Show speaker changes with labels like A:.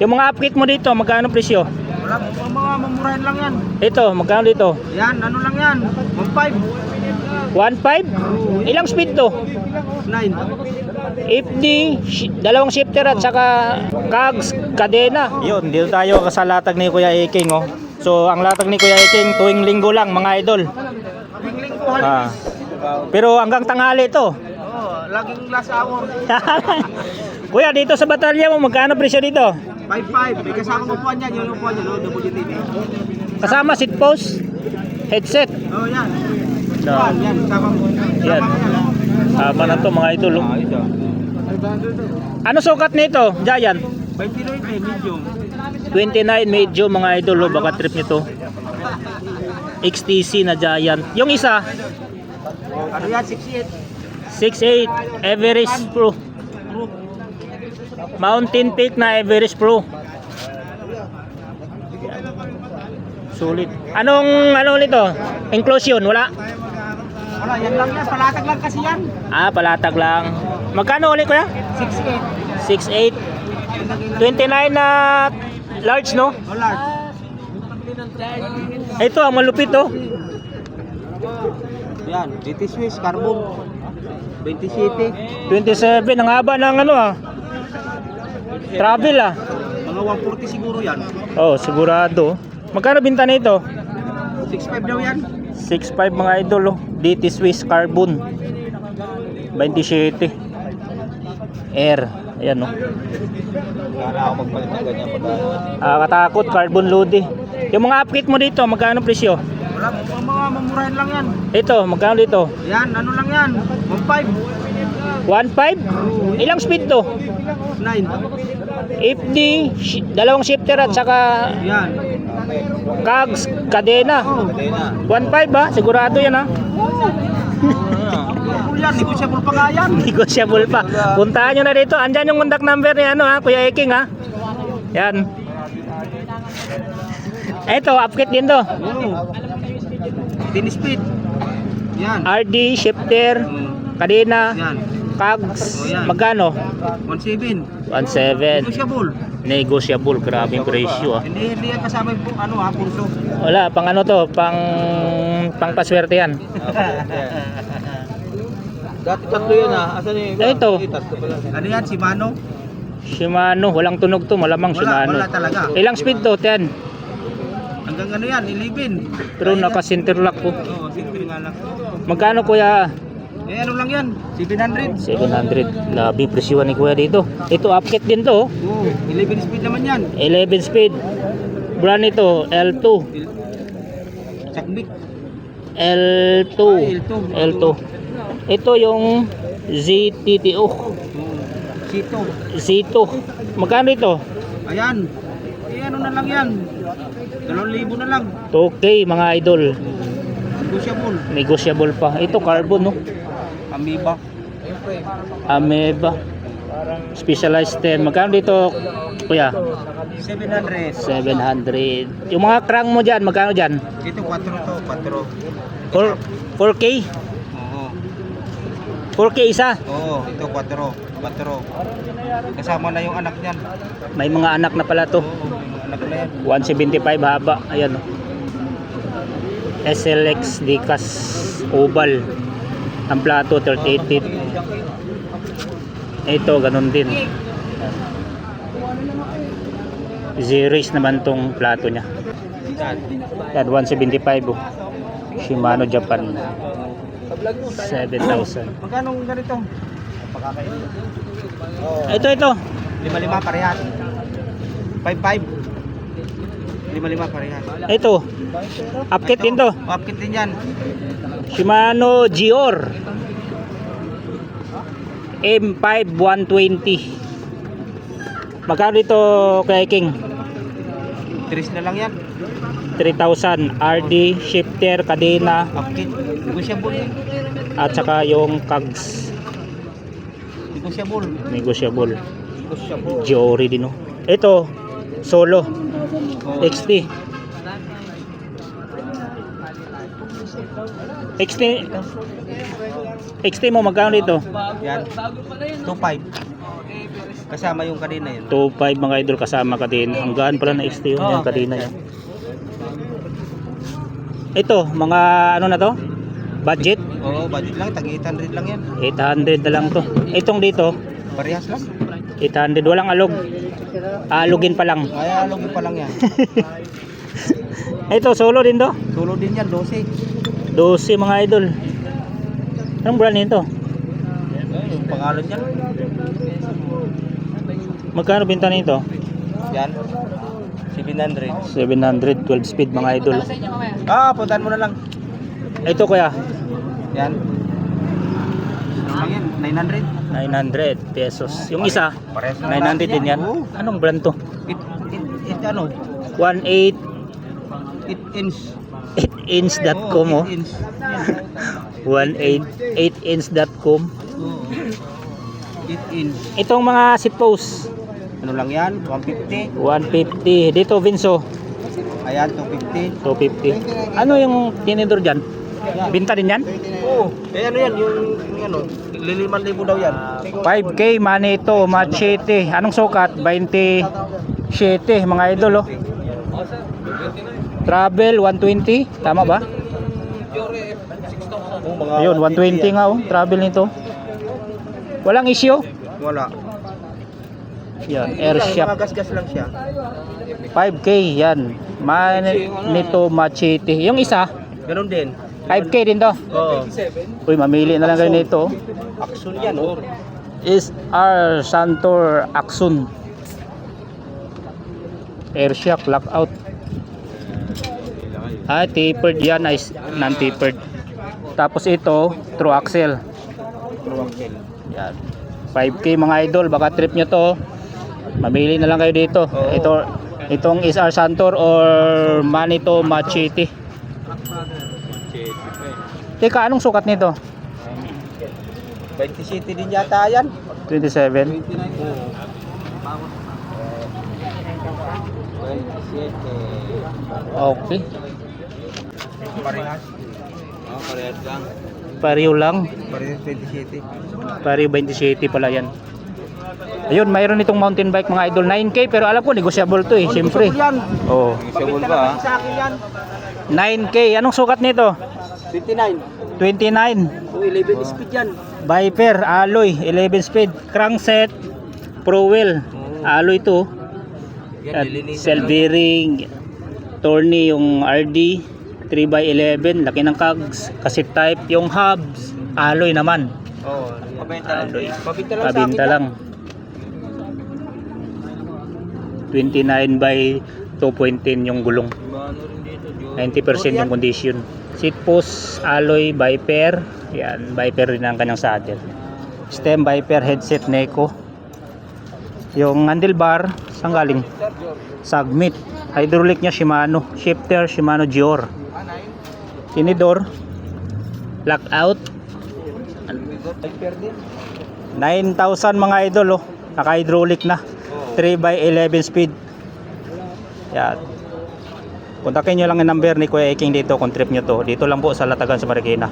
A: Yung mga upkit mo dito, magkano presyo?
B: Wala, mga mamurahin lang yan.
A: Ito, magkano dito?
B: Yan, ano lang yan? 1.5.
A: 1.5? Ilang speed to?
B: 9.
A: FD, dalawang shifter at saka cogs, kadena. Yun, dito tayo sa latag ni Kuya Eking, oh. So, ang latag ni Kuya Eking, tuwing linggo lang, mga idol.
B: Linggo,
A: Ah. Pero hanggang tanghali to.
B: laging last hour.
A: Kuya, dito sa batalya mo, magkano presyo dito?
B: 5.5. May kasama upuan yan. Yung upuan yan, WTV.
A: Kasama seat post, headset.
B: Oh, yan.
A: No.
B: Upuan, yan. Kasama mo.
A: Yan. Sama na to mga idol, oh. Ano sukat nito, Giant?
B: 29 medium.
A: 29 medyo mga idol, oh. Baka trip nito. XTC na Giant. Yung isa,
B: Ano yan? 68.
A: 6.8 Everest Pro. Mountain Peak na Everest Pro. Sulit. Anong ano nito? Inclusion, wala?
B: Wala, yan lang yan. Palatag lang kasi yan.
A: Ah, palatag lang. Magkano ulit kuya?
B: 68.
A: 6.8. 29 na large, no?
B: Wala.
A: Ito ang malupit, oh.
B: Yan. British Swiss, carbon. 27.
A: 27 ang haba ng ano, ah. Travel, ah.
B: Mga 140 siguro yan.
A: Oh, sigurado. Magkano binta nito?
B: 6.5 daw yan.
A: 6.5 mga idol, oh. DT Swiss Carbon 27 Air. Ayan, oh.
B: Kaya ako magpalit ng ganyan pag
A: Katakot, carbon load, eh. Yung mga upkit mo dito, magkano presyo?
B: wala, mga mamurahin lang yan.
A: Ito, magkano dito?
B: Yan, ano lang yan? 1.5.
A: 1.5? Ilang speed to?
B: 9.
A: FD, dalawang shifter at saka
B: Yan.
A: cogs, kadena.
B: Oh.
A: 1.5 ba? Sigurado yan, ha?
B: Yan, negotiable pa nga yan.
A: Negotiable pa. Puntahan nyo na dito. Andyan yung contact number ni ano, ha? Kuya Eking, ha? Yan. Ito, upkit din to.
B: Oh. 10 speed. Yan.
A: RD, shifter, kadena,
B: Yan.
A: cogs.
B: Oh, yan.
A: Magkano?
B: 1.7.
A: 1.7.
B: Negotiable.
A: Negotiable. Grabe yung presyo, ah.
B: Hindi yan kasama yung ano ha, pulso.
A: Wala, pang ano to? Pang paswerte yan.
B: Dati tatlo yan ha. Asan yung
A: Ito.
B: Ano yan, Shimano?
A: Shimano. Walang tunog to. Malamang Shimano.
B: Wala talaga.
A: Ilang speed to? 10.
B: Hanggang ano yan, 11.
A: Pero naka-sinterlock po.
B: Oo, simple nga lang.
A: Magkano kuya?
B: Eh ano lang yan, 700.
A: 700. Labi presyuhan ni kuya dito. Ito upkit din to.
B: Oo, 11 speed naman yan.
A: 11 speed. Brand nito L2.
B: Sakbik.
A: L2. L2. Ito yung ZTTO.
B: Sito.
A: Z2. Magkano ito?
B: Ayan. Eh ano na lang yan. 2,000 na lang.
A: 2K mga idol.
B: Negotiable.
A: Negotiable pa. Ito carbon, no?
B: Amoeba.
A: Ameba. Specialized 10. Magkano dito, kuya?
B: 700.
A: 700. Yung mga crank mo dyan, magkano dyan?
B: Ito 4 to,
A: 4K?
B: Oo.
A: 4K isa?
B: Oo, ito 4. Kasama na yung anak niyan.
A: May mga anak na pala to.
B: Oo, anak na yan.
A: 175 haba. Ayan, oh. SLX Dicas Oval. Ang plato 38 feet. Ito ganun din. Zeros naman tong plato niya. Yan 175, oh. Shimano Japan 7,000.
B: Magkano ganito?
A: Ito
B: 5-5 parehas. 5-5. 5-5 parehas.
A: Ito upkit din to.
B: Upkit din yan.
A: Shimano Gior M5 120. Magkano dito kay King?
B: 3 na lang yan.
A: 3,000. RD, shifter, kadena,
B: Upkit. Negotiable.
A: at saka yung cogs.
B: Negotiable.
A: Negotiable.
B: Negotiable.
A: Giori din, oh. Ito solo XT. XT mo magkano dito?
B: Yan. 2.5. Kasama yung kadena yun.
A: 2.5 mga idol kasama kadena. Hanggaan pala na STO
B: Oo,
A: yung kadena yan. Ito, mga ano na to? Budget?
B: Oo, budget lang. Tag 800 lang yan.
A: 800 na lang to. Itong dito,
B: Parehas lang.
A: 800. Walang alog. Alugin pa lang.
B: Ay, alog pa lang yan.
A: Ito, solo din to.
B: Tulo din yan, 12.
A: 12 mga idol. Anong brand nito?
B: Yung pangalan yan.
A: Magkano binta nito?
B: Yan. 700.
A: 700, 12 speed mga idol.
B: Puntahan mo na lang.
A: Ito kuya,
B: Yan. Ano lang yan? 900.
A: 900 pesos. Yung isa,
B: Parehas lang.
A: 900 din yan.
B: Oo.
A: Anong brand to?
B: Ano?
A: 18
B: 8 inch.
A: 8inch.com oh.
B: 8 inch.
A: 8inch.com.
B: Oo. 8 inch.
A: Itong mga seat post,
B: Ano lang yan? 150.
A: 150. Dito Vinso,
B: Ayan, 250.
A: 250. Ano yung tinidor dyan? Binta din yan?
B: Oo. Eh ano yan? Yung ano? 5,000 daw yan.
A: 5K, Manito, Machete. Anong sukat? 27 mga idol oh. Travel 120, tama ba?
B: Oo, mga
A: Ayun, 120 nga oh, travel nito. Walang issue.
B: Wala.
A: Yan, air
B: Mga
A: shop.
B: gas-gas lang siya.
A: 5K yan. Manito, Machete. Yung isa,
B: Ganon din.
A: 5K din to.
B: Oo.
A: Uy, mamili na lang kayo nito.
B: Action yan. Oh.
A: Is R Santor Axon. Air shock, lockout. Tapered yan ay non-tapered. Tapos ito, true axle. Yan. 5K mga idol, baka trip nyo to. Mamili na lang kayo dito.
B: Oo.
A: Itong SR Santor or Manito Machete. Teka, anong sukat nito?
B: 27 din yata yan.
A: 27.
B: 27.
A: Okay.
B: Parehas. Parehas lang.
A: Pareho lang.
B: Parehas 27.
A: Pareho 27 pala yan. Ayun, mayroon itong mountain bike mga idol 9K pero alam ko negotiable to eh, siyempre.
B: Yan.
A: Oh.
B: Negotiable pa. Sa akin yan.
A: 9K, anong sukat nito?
B: 29.
A: 29.
B: Oh, 11 speed yan.
A: Viper alloy 11 speed, crankset pro wheel alloy to. At cell bearing tourney yung RD 3x11 laki ng cogs cassette type yung hubs alloy naman.
B: Oh, pabenta lang.
A: Alloy.
B: Pabenta lang sa akin.
A: Pabinta lang. 29 by 2.10 yung gulong. 90% yung condition. Seat post alloy Viper. Yan, Viper rin ang kanyang saddle. Stem Viper, headset Neko. Yung handlebar, saan galing? Sagmit. Hydraulic niya Shimano. Shifter Shimano Gior. Tinidor. Lockout. 9,000 mga idol oh. Naka-hydraulic na. 3x11 speed. Yan. Kontakin nyo lang yung number ni Kuya Eking dito kung trip nyo to. Dito lang po sa Latagan sa Marikina.